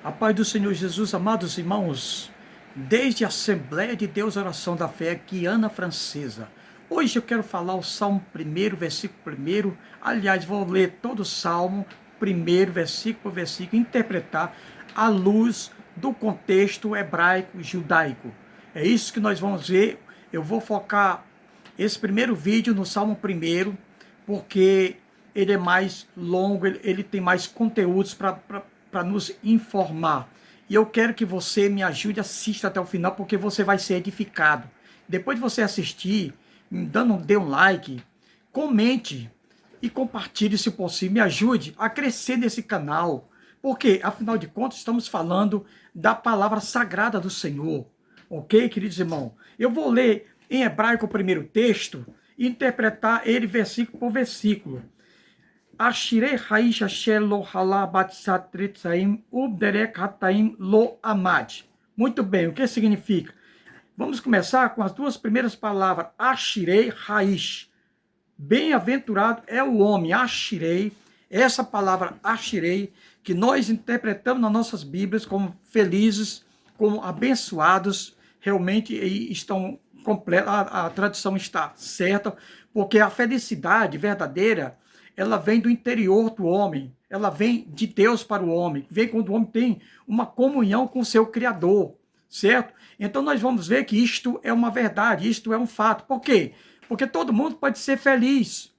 A paz do Senhor Jesus, amados irmãos, desde a Assembleia de Deus Oração da Fé, Guiana Francesa. Hoje eu quero falar o Salmo 1, versículo 1. Aliás, vou ler todo o Salmo 1, versículo por versículo, interpretar à luz do contexto hebraico-judaico. É isso que nós vamos ver. Eu vou focar esse primeiro vídeo no Salmo 1, porque ele é mais longo, ele tem mais conteúdos para nos informar. E eu quero que você me ajude, assista até o final, porque você vai ser edificado. Depois de você assistir, dê um like, comente e compartilhe se possível. Me ajude a crescer nesse canal, porque, afinal de contas, estamos falando da palavra sagrada do Senhor. Ok, queridos irmãos? Eu vou ler em hebraico o primeiro texto e interpretar ele versículo por versículo. Ashirei Haisha Shelo Halabat Tritzaim Ubderek Hataim Lo Amad. Muito bem, o que significa? Vamos começar com as duas primeiras palavras. Ashirei Haish. Bem-aventurado é o homem. Ashirei. Essa palavra Ashirei, que nós interpretamos nas nossas Bíblias como felizes, como abençoados, realmente estão completos. A tradução está certa, porque a felicidade verdadeira, ela vem do interior do homem, ela vem de Deus para o homem, vem quando o homem tem uma comunhão com o seu Criador, certo? Então nós vamos ver que isto é uma verdade, isto é um fato. Por quê? Porque todo mundo pode ser feliz,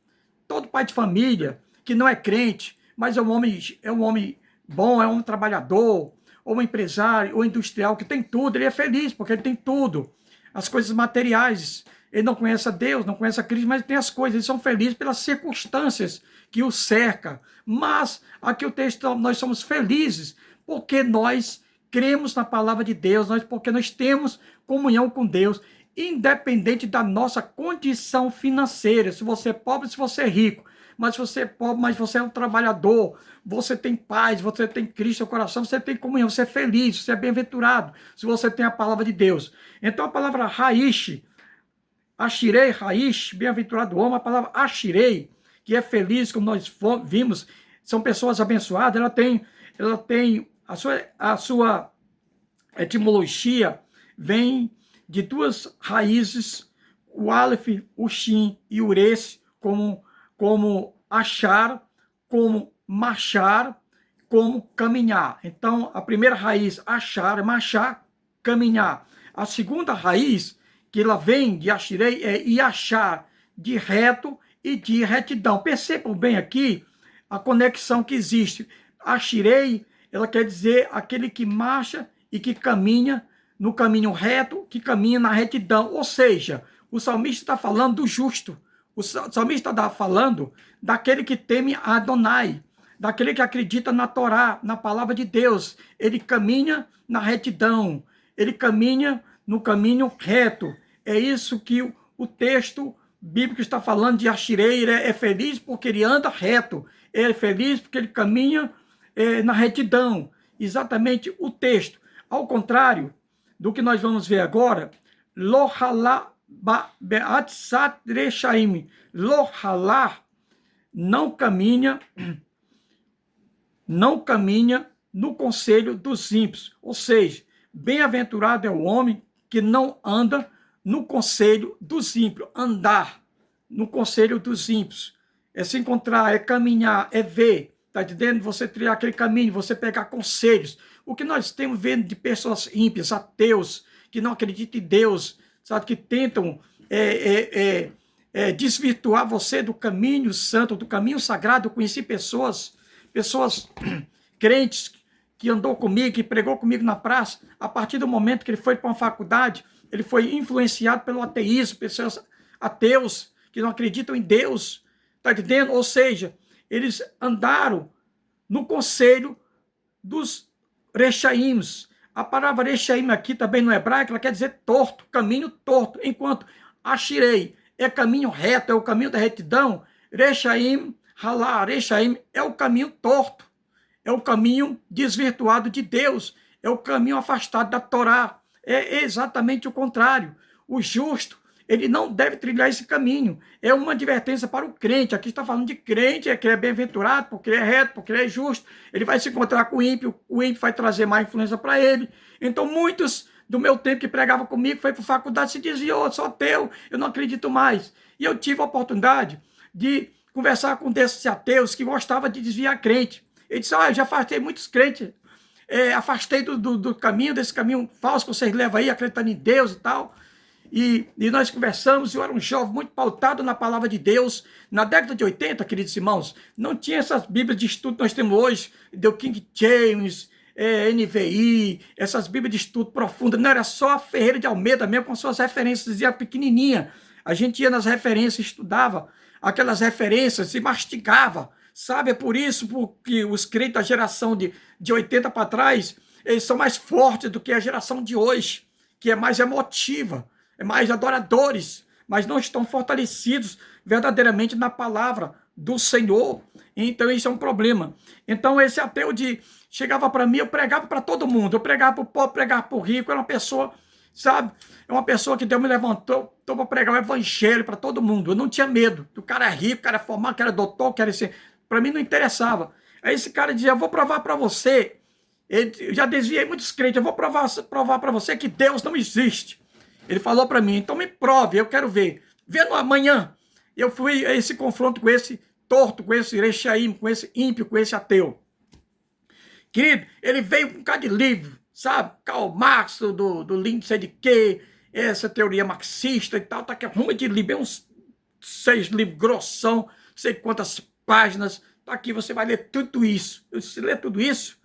todo pai de família que não é crente, mas é um homem bom, é um trabalhador, ou um empresário, ou industrial, que tem tudo, ele é feliz, porque ele tem tudo. As coisas materiais, ele não conhece a Deus, não conhece a Cristo, mas tem as coisas, eles são felizes pelas circunstâncias que o cercam. Mas, aqui o texto, nós somos felizes porque nós cremos na palavra de Deus, porque nós temos comunhão com Deus, independente da nossa condição financeira, se você é pobre, se você é rico. Mas se você é pobre, mas você é um trabalhador, você tem paz, você tem Cristo no coração, você tem comunhão, você é feliz, você é bem-aventurado, se você tem a palavra de Deus. Então a palavra Raish, Ashirei, Raish, bem-aventurado o homem, a palavra Ashirei, que é feliz, como nós vimos, são pessoas abençoadas, ela tem a sua etimologia, vem de duas raízes, o Aleph, o Shin e o Res, como achar, como marchar, como caminhar. Então, a primeira raiz, achar, marchar, caminhar. A segunda raiz, que ela vem de Ashirei, é Iachar, de reto e de retidão. Percebam bem aqui a conexão que existe. Ashirei, ela quer dizer aquele que marcha e que caminha no caminho reto, que caminha na retidão. Ou seja, o salmista está falando do justo. O salmista está falando daquele que teme a Adonai, daquele que acredita na Torá, na palavra de Deus. Ele caminha na retidão, ele caminha no caminho reto. É isso que o texto bíblico está falando de Ashirei. Ele é feliz porque ele anda reto, ele é feliz porque ele caminha na retidão. Exatamente o texto. Ao contrário do que nós vamos ver agora, Lohalá Lohalá não caminha no conselho dos ímpios. Ou seja, bem-aventurado é o homem que não anda no conselho dos ímpios. Andar no conselho dos ímpios é se encontrar, é caminhar, é ver. Está entendendo? Você trilhar aquele caminho, você pegar conselhos. O que nós temos vendo de pessoas ímpias, ateus, que não acreditam em Deus, sabe, que tentam desvirtuar você do caminho santo, do caminho sagrado. Eu conheci pessoas crentes que andou comigo, que pregou comigo na praça. A partir do momento que ele foi para uma faculdade, ele foi influenciado pelo ateísmo, pessoas ateus que não acreditam em Deus. Está entendendo? Ou seja, eles andaram no conselho dos Rechaímos. A palavra Rechaim aqui também no hebraico, ela quer dizer torto, caminho torto, enquanto Ashirei é caminho reto, é o caminho da retidão. Rechaim, Halá, Rechaim é o caminho torto, é o caminho desvirtuado de Deus, é o caminho afastado da Torá. É exatamente o contrário. O justo, Ele não deve trilhar esse caminho. É uma advertência para o crente. Aqui está falando de crente, é que ele é bem-aventurado, porque ele é reto, porque ele é justo. Ele vai se encontrar com o ímpio vai trazer má influência para ele. Então, muitos do meu tempo que pregava comigo, foi para a faculdade, se desviou, sou ateu, eu não acredito mais. E eu tive a oportunidade de conversar com desses ateus que gostavam de desviar crente. Ele disse, eu já afastei muitos crentes, afastei do caminho, desse caminho falso que vocês levam aí, acreditando em Deus e tal. E nós conversamos, eu era um jovem muito pautado na palavra de Deus. Na década de 80, queridos irmãos, não tinha essas bíblias de estudo que nós temos hoje, do King James, NVI, essas bíblias de estudo profundas. Não era só a Ferreira de Almeida mesmo, com suas referências, dizia pequenininha. A gente ia nas referências, estudava aquelas referências e mastigava. Sabe, é por isso que os crentes da geração de 80 para trás, eles são mais fortes do que a geração de hoje, que é mais emotiva, é mais adoradores, mas não estão fortalecidos verdadeiramente na palavra do Senhor. Então isso é um problema. Então esse ateu chegava para mim, eu pregava para todo mundo, eu pregava para o pobre, pregava para o rico, era uma pessoa, sabe, é uma pessoa que Deus me levantou para pregar o evangelho para todo mundo. Eu não tinha medo, o cara é rico, o cara é formado, o cara é doutor, o cara é... Para mim não interessava. Aí esse cara dizia, eu vou provar para você, eu já desviei muitos crentes, eu vou provar para você que Deus não existe. Ele falou para mim, então me prove, eu quero ver. Vendo amanhã, eu fui a esse confronto com esse torto, com esse rechaim, com esse ímpio, com esse ateu. Querido, ele veio com um bocado de livro, sabe? Karl Marx, do Lindsay de quê, essa teoria marxista e tal, tá aqui arruma de livro, uns 6 livros grossão, não sei quantas páginas, tá aqui, você vai ler tudo isso. Se ler tudo isso,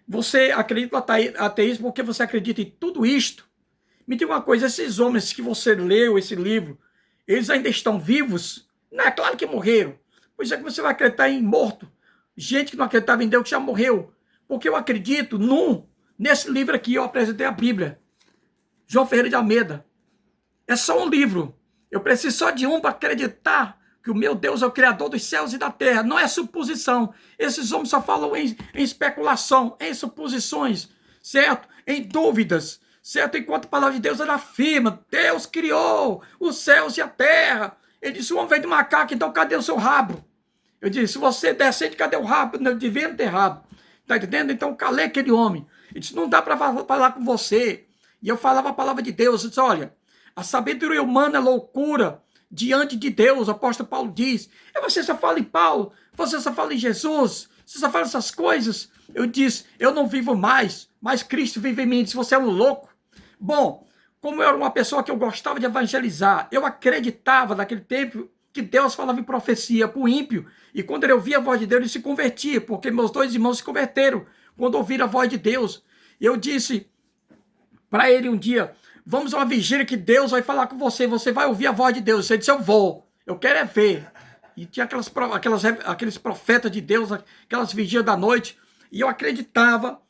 você acredita no ateísmo porque você acredita em tudo isto. Me diga uma coisa, esses homens que você leu esse livro, eles ainda estão vivos? Não, é claro que morreram. Pois é que você vai acreditar em morto. Gente que não acreditava em Deus que já morreu. Porque eu acredito nesse livro aqui, eu apresentei a Bíblia. João Ferreira de Almeida. É só um livro. Eu preciso só de um para acreditar que o meu Deus é o Criador dos céus e da terra. Não é suposição. Esses homens só falam em especulação, em suposições, certo? Em dúvidas, certo? Enquanto a palavra de Deus ela afirma, Deus criou os céus e a terra. Ele disse, o homem veio de macaco, então cadê o seu rabo? Eu disse, se você é decente, cadê o rabo? Não devia ter rabo. Está entendendo? Então calei aquele homem. Ele disse, não dá para falar com você. E eu falava a palavra de Deus. Eu disse, olha, a sabedoria humana é loucura diante de Deus, o apóstolo Paulo diz. E você só fala em Paulo, você só fala em Jesus, você só fala essas coisas. Eu disse, eu não vivo mais, mas Cristo vive em mim. Ele disse, você é um louco. Bom, como eu era uma pessoa que eu gostava de evangelizar, eu acreditava naquele tempo que Deus falava em profecia para o ímpio, e quando ele ouvia a voz de Deus, ele se convertia, porque meus 2 irmãos se converteram quando ouviram a voz de Deus. Eu disse para ele um dia, vamos a uma vigília que Deus vai falar com você, você vai ouvir a voz de Deus. Ele disse, eu vou, eu quero é ver. E tinha aqueles profetas de Deus, aquelas vigílias da noite, e eu acreditava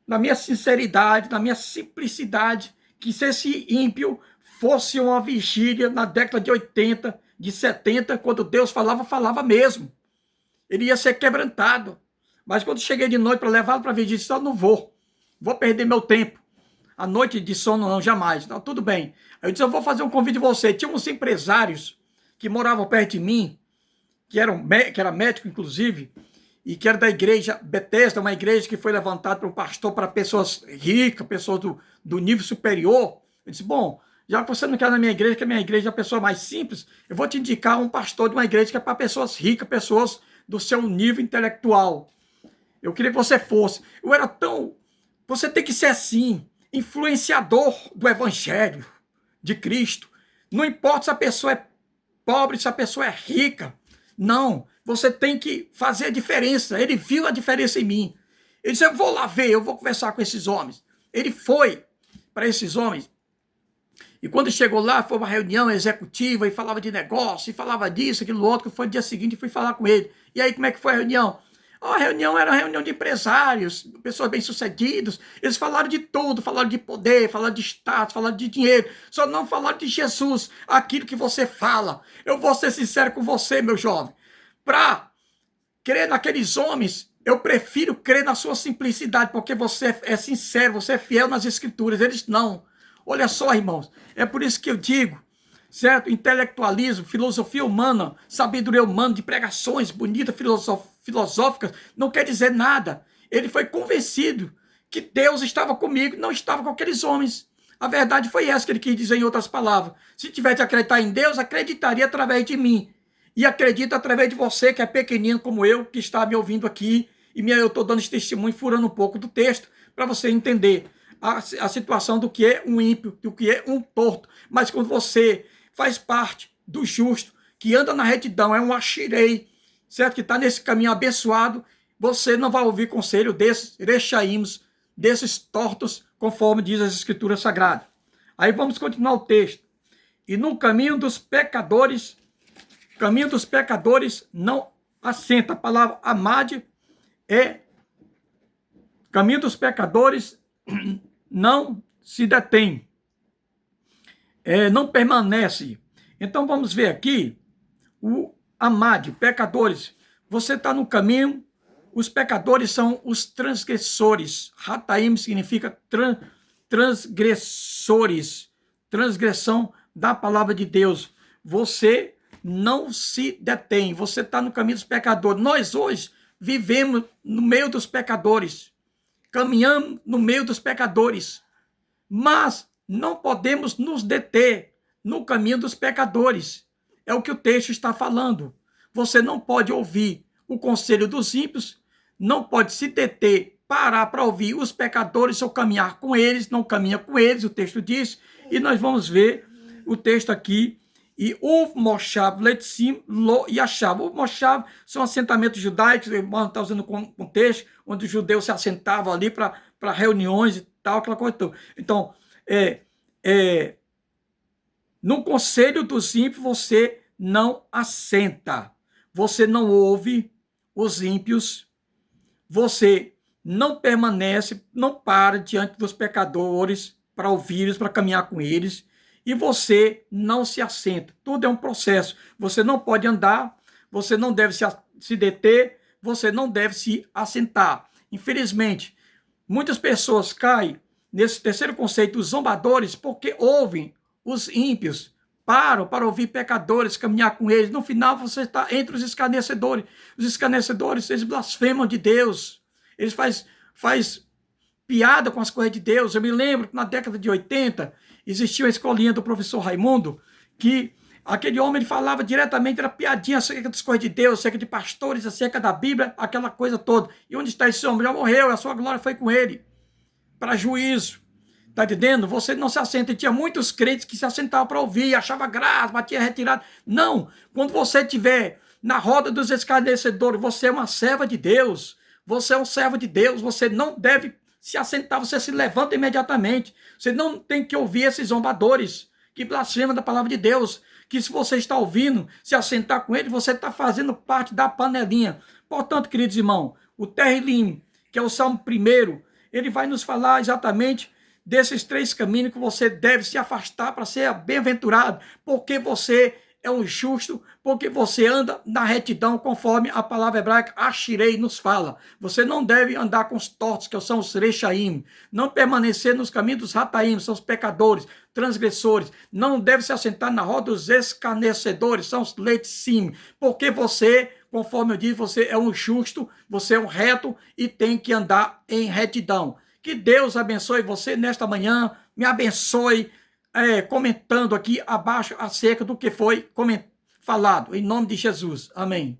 na minha sinceridade, na minha simplicidade, que se esse ímpio fosse uma vigília na década de 80, de 70, quando Deus falava mesmo. Ele ia ser quebrantado. Mas quando cheguei de noite para levá-lo para a vigília, eu não vou perder meu tempo. A noite de sono não, jamais. Não, tudo bem. Aí eu disse, eu vou fazer um convite de você. Tinha uns empresários que moravam perto de mim, que era médico, inclusive, e que era da igreja Bethesda, uma igreja que foi levantada por um pastor para pessoas ricas, pessoas do nível superior. Eu disse, bom, já que você não quer na minha igreja, que a minha igreja é a pessoa mais simples, eu vou te indicar um pastor de uma igreja que é para pessoas ricas, pessoas do seu nível intelectual. Eu queria que você fosse. Eu era tão... Você tem que ser assim, influenciador do evangelho de Cristo. Não importa se a pessoa é pobre, se a pessoa é rica. Não, você tem que fazer a diferença. Ele viu a diferença em mim. Ele disse, eu vou lá ver, eu vou conversar com esses homens. Ele foi para esses homens. E quando chegou lá, foi uma reunião executiva e falava de negócio, e falava disso, aquilo outro, que foi no dia seguinte e fui falar com ele. E aí, como é que foi a reunião? A reunião era uma reunião de empresários, pessoas bem-sucedidas. Eles falaram de tudo, falaram de poder, falaram de status, falaram de dinheiro. Só não falaram de Jesus, aquilo que você fala. Eu vou ser sincero com você, meu jovem. Para crer naqueles homens, eu prefiro crer na sua simplicidade, porque você é sincero, você é fiel nas escrituras. Eles não. Olha só, irmãos, é por isso que eu digo, certo? Intelectualismo, filosofia humana, sabedoria humana, de pregações bonitas, filosóficas, não quer dizer nada. Ele foi convencido que Deus estava comigo, não estava com aqueles homens. A verdade foi essa que ele quis dizer em outras palavras. Se tivesse de acreditar em Deus, acreditaria através de mim. E acredita através de você, que é pequenino como eu, que está me ouvindo aqui. E eu estou dando esse testemunho, furando um pouco do texto, para você entender a situação do que é um ímpio, do que é um torto. Mas quando você faz parte do justo, que anda na retidão, é um achirei, certo? Que está nesse caminho abençoado, você não vai ouvir conselho desses rechaímos, desses tortos, conforme diz as Escrituras Sagradas. Aí vamos continuar o texto. E no caminho dos pecadores não assenta. A palavra amade é caminho dos pecadores não se detém, não permanece. Então vamos ver aqui o amade, pecadores. Você está no caminho, os pecadores são os transgressores. Hataim significa transgressores, transgressão da palavra de Deus. Você não se detém, você está no caminho dos pecadores. Nós hoje vivemos no meio dos pecadores, caminhamos no meio dos pecadores, mas não podemos nos deter no caminho dos pecadores. É o que o texto está falando. Você não pode ouvir o conselho dos ímpios, não pode se deter, parar para ouvir os pecadores ou caminhar com eles, não caminha com eles, o texto diz, e nós vamos ver o texto aqui. E o Moshav, Letzim, Lo e Achav. O Moshav são assentamentos judaicos, o irmão está usando um texto onde os judeus se assentavam ali para reuniões e tal, aquela coisa toda. Então, no conselho dos ímpios você não assenta, você não ouve os ímpios, você não permanece, não para diante dos pecadores para ouvir-os, para caminhar com eles, e você não se assenta. Tudo é um processo. Você não pode andar, você não deve se deter, você não deve se assentar. Infelizmente, muitas pessoas caem nesse terceiro conceito, os zombadores, porque ouvem os ímpios, param para ouvir pecadores, caminhar com eles. No final, você está entre os escarnecedores. Os escarnecedores, eles blasfemam de Deus. Eles faz piada com as coisas de Deus. Eu me lembro que na década de 80, existia uma escolinha do professor Raimundo, que aquele homem ele falava diretamente, era piadinha acerca das coisas de Deus, acerca de pastores, acerca da Bíblia, aquela coisa toda. E onde está esse homem? Já morreu, a sua glória foi com ele, para juízo. Está entendendo? Você não se assenta. E tinha muitos crentes que se assentavam para ouvir, achava graça, batia retirado. Não, quando você estiver na roda dos escarnecedores, você é uma serva de Deus, você é um servo de Deus, você não deve se assentar, você se levanta imediatamente. Você não tem que ouvir esses zombadores que blasfemam da palavra de Deus, que se você está ouvindo, se assentar com eles, você está fazendo parte da panelinha. Portanto, queridos irmãos, o Terrilim, que é o Salmo 1, ele vai nos falar exatamente desses 3 caminhos que você deve se afastar para ser bem-aventurado, porque você é um justo, porque você anda na retidão, conforme a palavra hebraica Ashirei nos fala. Você não deve andar com os tortos, que são os Rechaim, não permanecer nos caminhos dos Hataim, são os pecadores, transgressores, não deve se assentar na roda dos escarnecedores, são os Letzim, porque você, conforme eu disse, você é um justo, você é um reto e tem que andar em retidão. Que Deus abençoe você nesta manhã, me abençoe, comentando aqui abaixo acerca do que foi falado. Em nome de Jesus. Amém.